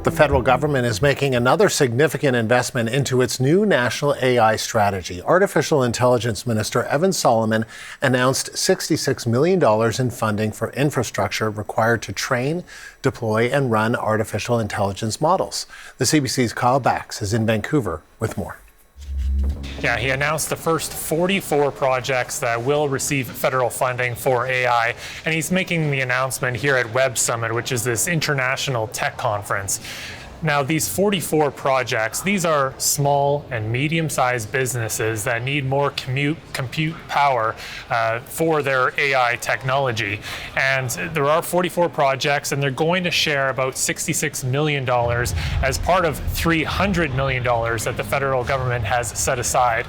The federal government is making another significant investment into its new national AI strategy. Artificial Intelligence Minister Evan Solomon announced $66 million in funding for infrastructure required to train, deploy, and run artificial intelligence models. The CBC's Kyle Bax is in Vancouver with more. Yeah, he announced the first 44 projects that will receive federal funding for AI, and he's making the announcement here at Web Summit, which is this international tech conference. Now, these 44 projects, these are small and medium-sized businesses that need more compute power for their AI technology. And there are 44 projects, and they're going to share about $66 million as part of $300 million that the federal government has set aside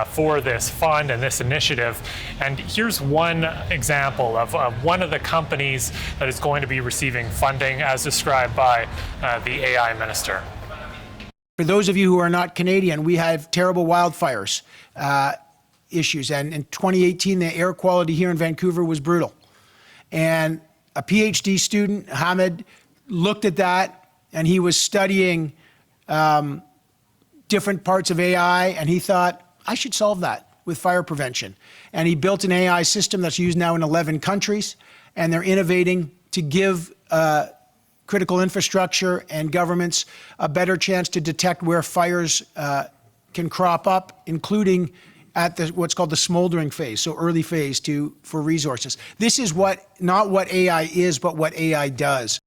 for this fund and this initiative. And here's one example of one of the companies that is going to be receiving funding as described by the AI minister. For those of you who are not Canadian, we have terrible wildfires issues. And in 2018, the air quality here in Vancouver was brutal. And a PhD student, Hamid, looked at that, and he was studying different parts of AI, and he thought, I should solve that with fire prevention. And he built an AI system that's used now in 11 countries, and they're innovating to give critical infrastructure and governments a better chance to detect where fires can crop up, including at what's called the smoldering phase, so early phase for resources. This is not what AI is, but what AI does.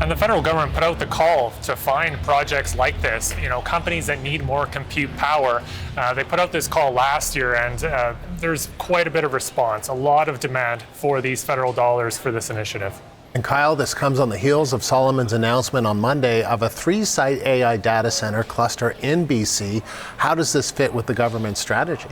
And the federal government put out the call to find projects like this, companies that need more compute power. They put out this call last year, and there's quite a bit of response, a lot of demand for these federal dollars for this initiative. And Kyle, this comes on the heels of Solomon's announcement on Monday of a 3-site AI data center cluster in BC. How does this fit with the government's strategy?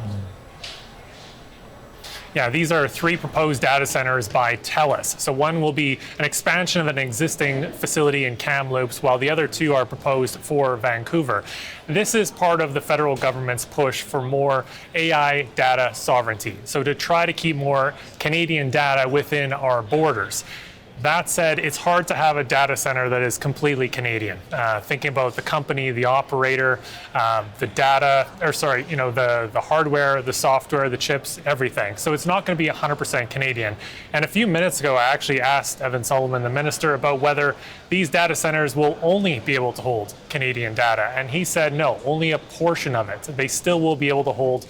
Yeah, these are 3 proposed data centers by TELUS. So one will be an expansion of an existing facility in Kamloops, while the other 2 are proposed for Vancouver. This is part of the federal government's push for more AI data sovereignty, so to try to keep more Canadian data within our borders. That said, it's hard to have a data center that is completely Canadian. Thinking about the company, the operator, the hardware, the software, the chips, everything. So it's not going to be 100% Canadian. And a few minutes ago, I actually asked Evan Solomon, the minister, about whether these data centers will only be able to hold Canadian data. And he said no, only a portion of it. They still will be able to hold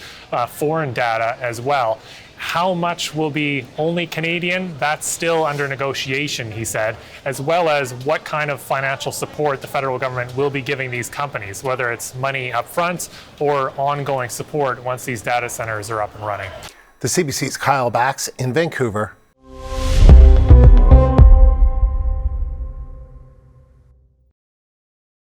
foreign data as well. How much will be only Canadian? That's still under negotiation, he said, as well as what kind of financial support the federal government will be giving these companies, whether it's money up front or ongoing support once these data centers are up and running. The CBC's Kyle Bax in Vancouver